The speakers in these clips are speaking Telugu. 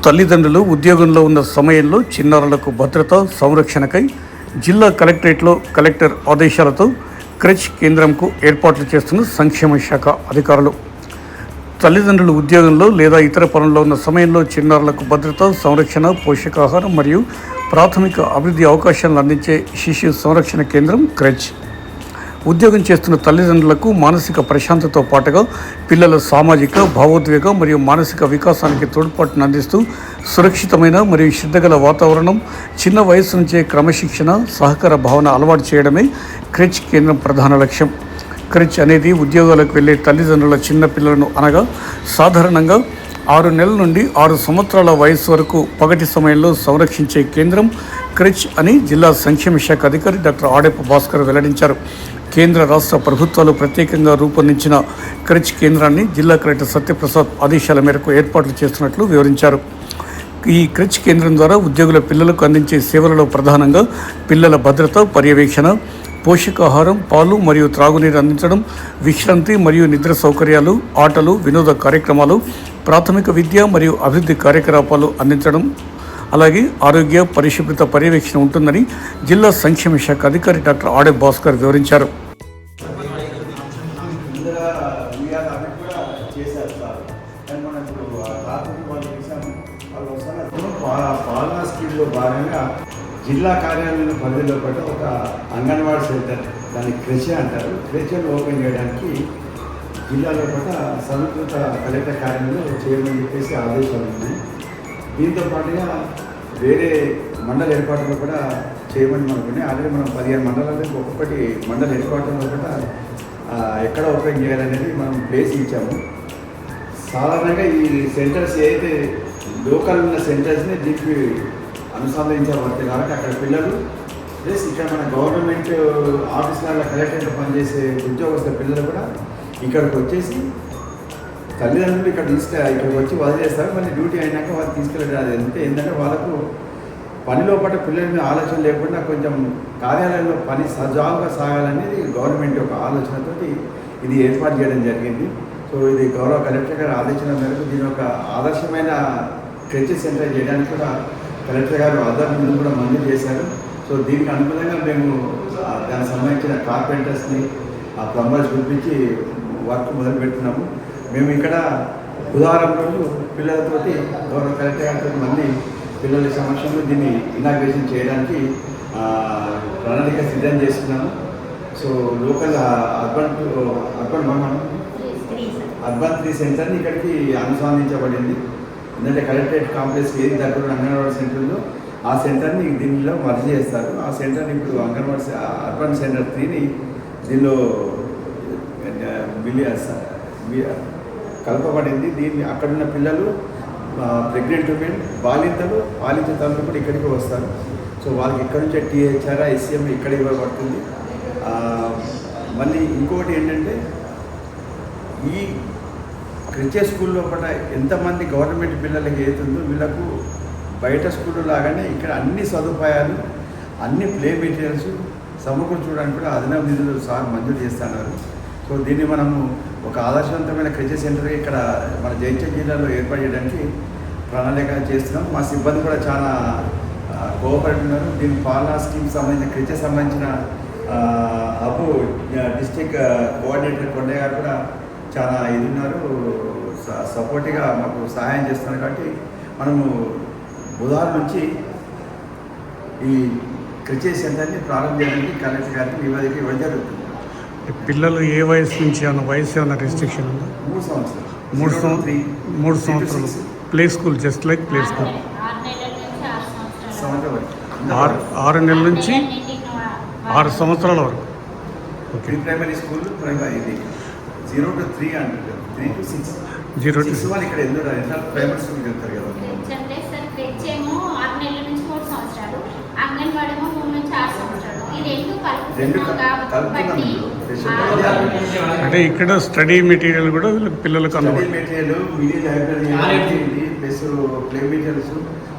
తల్లిదండ్రులు ఉద్యోగంలో ఉన్న సమయంలో చిన్నారులకు భద్రత సంరక్షణకై జిల్లా కలెక్టరేట్లో కలెక్టర్ ఆదేశాలతో క్రెచ్ కేంద్రంకు ఏర్పాట్లు చేస్తున్న సంక్షేమ శాఖ అధికారులు తల్లిదండ్రులు ఉద్యోగంలో లేదా ఇతర పనుల్లో ఉన్న సమయంలో చిన్నారులకు భద్రత సంరక్షణ పోషకాహారం మరియు ప్రాథమిక అభివృద్ధి అవకాశాలను అందించే శిశు సంరక్షణ కేంద్రం క్రెచ్ ఉద్యోగం చేస్తున్న తల్లిదండ్రులకు మానసిక ప్రశాంతతతో పాటుగా పిల్లల సామాజిక భావోద్వేగ మరియు మానసిక వికాసానికి తోడ్పాటును అందిస్తూ సురక్షితమైన మరియు శ్రద్ధగల వాతావరణం చిన్న వయసు నుంచే క్రమశిక్షణ సహకార భావన అలవాటు చేయడమే క్రెచ్ కేంద్రం ప్రధాన లక్ష్యం. క్రెచ్ అనేది ఉద్యోగాలకు వెళ్ళే తల్లిదండ్రుల చిన్న పిల్లలను అనగా సాధారణంగా 6 నెలల నుండి 6 సంవత్సరాల వయసు వరకు పగటి సమయంలో సంరక్షించే కేంద్రం క్రెచ్ అని జిల్లా సంక్షేమ శాఖ అధికారి డాక్టర్ ఆడెప్ప భాస్కర్ వెల్లడించారు. కేంద్ర రాష్ట్ర ప్రభుత్వాలు ప్రత్యేకంగా రూపొందించిన క్రెచ్ కేంద్రాన్ని జిల్లా కలెక్టర్ సత్యప్రసాద్ ఆదేశాల మేరకు ఏర్పాట్లు చేస్తున్నట్లు వివరించారు. ఈ క్రెచ్ కేంద్రం ద్వారా ఉద్యోగుల పిల్లలకు అందించే సేవలలో ప్రధానంగా పిల్లల భద్రత పర్యవేక్షణ పోషకాహారం పాలు మరియు త్రాగునీరు అందించడం విశ్రాంతి మరియు నిద్ర సౌకర్యాలు ఆటలు వినోద కార్యక్రమాలు ప్రాథమిక విద్య మరియు అభివృద్ధి కార్యకలాపాలు అందించడం అలాగే ఆరోగ్య పరిశుభ్రత పర్యవేక్షణ ఉంటుందని జిల్లా సంక్షేమ శాఖ అధికారి డాక్టర్ ఆడే భాస్కర్ వివరించారు. జిల్లా కార్యాలయం పరిధిలో పాటు ఒక అంగన్వాడీ సెంటర్ దాన్ని క్రెచ్ అంటారు. క్రెచ్ను ఓపెన్ చేయడానికి జిల్లాలో పాటు సమీకృత కలెక్టర్ కార్యాలయంలో చేయమని చెప్పేసి ఆదేశాలు ఉన్నాయి. దీంతో పాటుగా వేరే మండల ఏర్పాటులో కూడా చేయమని అనుకున్నాయి. ఆల్రెడీ మనం 15 మండలాలకు ఒక్కొక్కటి మండల ఏర్పాటులో కూడా ఎక్కడ ఓపెన్ చేయాలనేది మనం ప్లేస్ ఇచ్చాము. సాధారణంగా ఈ సెంటర్స్ ఏదైతే లోకల్ ఉన్న సెంటర్స్ని దీనికి అనుసంధానించబడతాయి కాబట్టి అక్కడ పిల్లలు ప్లస్ ఇక్కడ మన గవర్నమెంట్ ఆఫీసులలో కలెక్టరేట్లో పనిచేసే ఉద్యోగస్తుల పిల్లలు కూడా ఇక్కడికి వచ్చేసి తల్లిదండ్రులు ఇక్కడికి వచ్చి వదిలేస్తారు. మళ్ళీ డ్యూటీ అయినాక వాళ్ళు తీసుకెళ్ళారు. అంతే ఏంటంటే వాళ్ళకు పనిలో పాటు పిల్లల మీద ఆలోచన లేకుండా కొంచెం కార్యాలయంలో పని సజావుగా సాగాలనేది గవర్నమెంట్ యొక్క ఆలోచనతో ఇది ఏర్పాటు చేయడం జరిగింది. సో ఇది గౌరవ కలెక్టర్ గారి ఆదేశాల మేరకు దీని ఒక ఆదర్శమైన క్రెచ్ సెంటర్ చేయడానికి కూడా కలెక్టర్ గారు ఆధార్ నిధులు కూడా మంజూరు చేశారు. సో దీనికి అనుకూలంగా మేము దానికి సంబంధించిన కార్పెంటర్స్ని ప్లంబర్స్ పిలిపించి వర్క్ మొదలు పెడుతున్నాము. మేము ఇక్కడ బుధవారం రోజు పిల్లలతోటి గౌరవ కలెక్టర్ గారితో మళ్ళీ పిల్లల సమక్షంలో దీన్ని ఇనాగ్రేషన్ చేయడానికి ప్రణాళిక సిద్ధం చేస్తున్నాము. సో లోకల్ అర్బన్ 3 సెంటర్ని ఇక్కడికి అనుసంధానించబడింది. ఎందుకంటే కలెక్టరేట్ కాంప్లెక్స్ ఏది దగ్గర అంగన్వాడీ సెంటర్ ఉందో ఆ సెంటర్ని దీనిలో మర్జ్ చేస్తారు. ఆ సెంటర్ని ఇప్పుడు అంగన్వాడీ అర్బన్ సెంటర్ 3ని దీనిలో కలపబడింది. దీన్ని అక్కడున్న పిల్లలు ప్రెగ్నెంట్ ఉమెన్ బాలింతలు పాలించే తల్లులు కూడా ఇక్కడికి వస్తారు. సో వాళ్ళకి ఇక్కడ నుంచే టీహెచ్ఆర్ ఎస్సీఎం ఇక్కడ ఇవ్వబడుతుంది. మళ్ళీ ఇంకొకటి ఏంటంటే ఈ క్రెచ్ స్కూల్లో కూడా ఎంతమంది గవర్నమెంట్ పిల్లలకి ఏతుందో వీళ్ళకు బయట స్కూల్లో లాగానే ఇక్కడ అన్ని సదుపాయాలు అన్ని ప్లే మెటీరియల్స్ సమకూర్చడానికి కూడా అదనపు నిధులు సార్ మంజూరు చేస్తున్నారు. సో దీన్ని మనము ఒక ఆదర్శవంతమైన క్రెచ్ సెంటర్ ఇక్కడ మన జైత్యాల జిల్లాలో ఏర్పాటు చేయడానికి ప్రణాళిక చేస్తున్నాం. మా సిబ్బంది కూడా చాలా కోఆపరేట్ ఉన్నారు. దీని పాలనా స్కీమ్ సంబంధించిన క్రెచ్ సంబంధించిన అప్పు డిస్ట్రిక్ట్ కోఆర్డినేటర్ కొండయ్య గారు కూడా చాలా ఇది ఉన్నారు, సపోర్ట్గా మాకు సహాయం చేస్తున్నారు. కాబట్టి మనము బుధవారం నుంచి ఈ క్రెచ్ సెంటర్ని ప్రారంభించడానికి కలెక్టర్ గారికి నివేదిక ఇవ్వడం జరుగుతుంది. పిల్లలు ఏ వయసు నుంచి ఏమైనా వయసు ఏమైనా రెస్ట్రిక్షన్ ఉందా? 3 సంవత్సరాలు play school just like play school 6 నెలల నుంచి 6 సంవత్సరాల వరకు. Okay. Primary school primary 0 to 3 and 3 to 6 0 to 6 వాళ్ళు ఇక్కడ ఎందుకు ప్రైమరీ స్కూల్కి వెళ్తారు కదా. అంటే ఇక్కడ స్టడీ మెటీరియల్ కూడా పిల్లలకు study material mini library plus play materials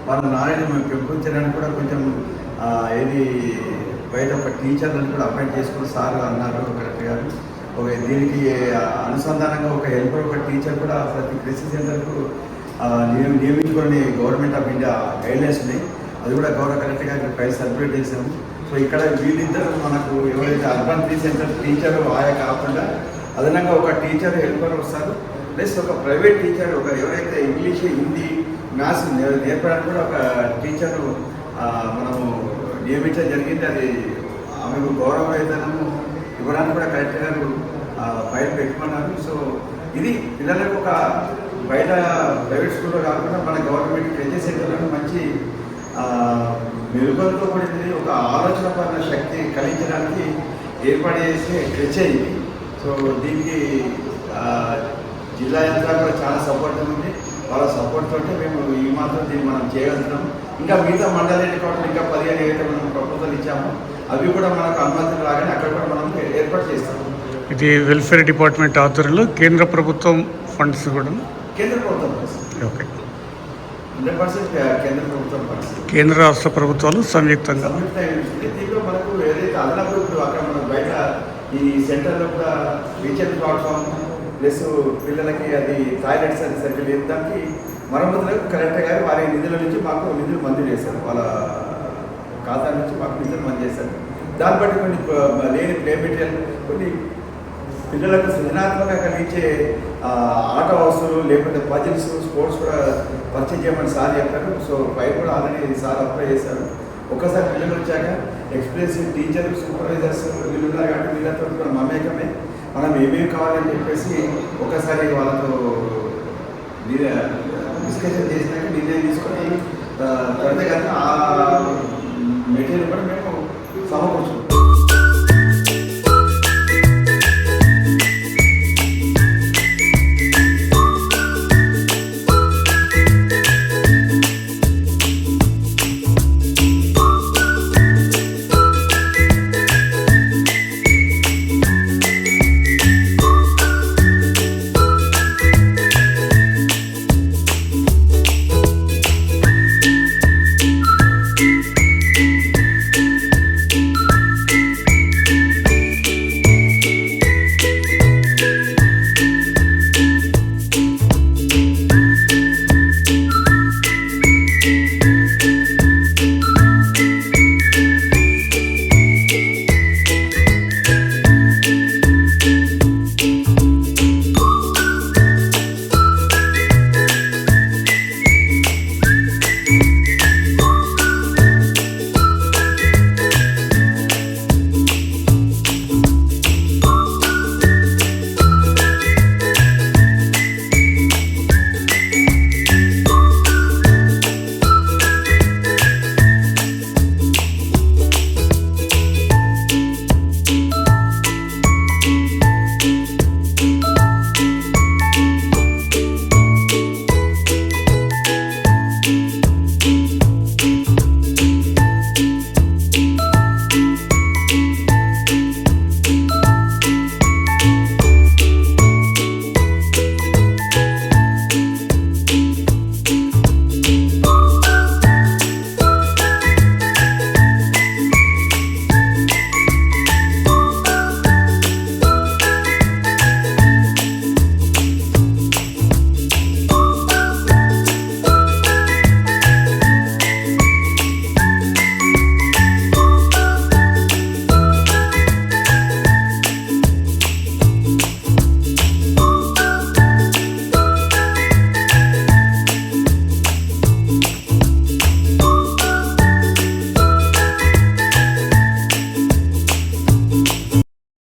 వాళ్ళ నాలెడ్జ్ మేము పెంపొందడానికి కూడా కొంచెం ఏది బయట ఒక టీచర్లను కూడా అపాయింట్ చేసుకుని సార్ అన్నారు కలెక్టర్ గారు. దీనికి అనుసంధానంగా ఒక హెల్పర్ ఒక టీచర్ కూడా ప్రతి క్రెచ్ సెంటర్కు నియమించుకొని గవర్నమెంట్ ఆఫ్ ఇండియా గైడ్లైన్స్ ఉన్నాయి. అది కూడా గౌరవ కలెక్టర్ గారికి ఫైల్ సర్క్యులేట్ చేసాము. సో ఇక్కడ వీళ్ళిద్దరు మనకు ఎవరైతే అర్బన్ 3 సెంటర్ టీచర్ ఆయా కాకుండా అదనంగా ఒక టీచర్ హెల్పర్ వస్తారు. ప్లస్ ఒక ప్రైవేట్ టీచర్ ఎవరైతే ఇంగ్లీష్, హిందీ, మ్యాథ్స్ నేర్పడానికి కూడా ఒక టీచర్ మనము నియమించడం జరిగింది. అది ఆమెకు గౌరవ వేతనము ఇవ్వడానికి కూడా కలెక్టర్ గారు ఫైల్ పెట్టుకున్నారు. సో ఇది పిల్లలకు ఒక బయట ప్రైవేట్ స్కూల్లో కాకుండా మన గవర్నమెంట్ క్రెచెస్ సెంటర్లను మంచి మెరుగులతో కూడింది, ఒక ఆలోచనపరమైన శక్తి కలిగించడానికి ఏర్పాటు చేసే క్రెచ్ అయింది. సో దీనికి జిల్లా యంత్రాంగం కూడా చాలా సపోర్ట్ ఉంది. వాళ్ళ సపోర్ట్ తోటి మేము ఈ మాత్రం దీన్ని మనం చేయగలుగుతున్నాము. ఇంకా మిగతా మండల హెడ్క్వార్టర్ ఇంకా 15 ఏదైతే మనం ప్రపోజల్ ఇచ్చామో అవి కూడా మనకు అనుమతులు రాగానే అక్కడ కూడా మనం ఏర్పాటు చేస్తాము. ఇది వెల్ఫేర్ డిపార్ట్మెంట్ ఆధ్వర్యంలో కేంద్ర ప్రభుత్వం ఫండ్స్ కూడా కేంద్ర ప్రభుత్వం ఓకే 100% కేంద్ర ప్రభుత్వం ఫండ్స్, కేంద్ర రాష్ట్ర ప్రభుత్వాలు సంయుక్తంగా దీంట్లో మనకు ఏదైతే అదనపు ఇప్పుడు అక్కడ మనం బయట ఈ సెంటర్లో కూడా రీఛార్జ్ ప్లాట్ఫామ్ ప్లస్ పిల్లలకి అది టాయిలెట్స్ అది సరిగ్గా లేదు, దానికి మరమ్మతులకు కలెక్టర్ గారు వారి నిధుల నుంచి మాకు నిధులు మంజూరు చేశారు. వాళ్ళ ఖాతా నుంచి మాకు నిధులు మంజూరు చేశారు. దాన్ని బట్టి కొన్ని లేని ప్లే మెటీరియల్, కొన్ని పిల్లలకు సృజనాత్మకంగా కలిగించే ఆట వస్తువులు లేకపోతే పజిల్స్, స్పోర్ట్స్ కూడా పర్చేజ్ చేయమని సార్ చెప్పారు. సో ఫైల్ కూడా ఆల్రెడీ సార్ అప్లై చేశారు. ఒక్కసారి పిల్లలు వచ్చాక ఎక్స్పీరియన్స్ టీచర్, సూపర్వైజర్స్ వీళ్ళు ఉన్నారు కాబట్టి వీళ్ళతో కూడా మమేకమే మనం ఏమేమి కావాలని చెప్పేసి ఒకసారి వాళ్ళతో డిస్కషన్ చేసినాక నిర్ణయం తీసుకొని త్వరితగతిన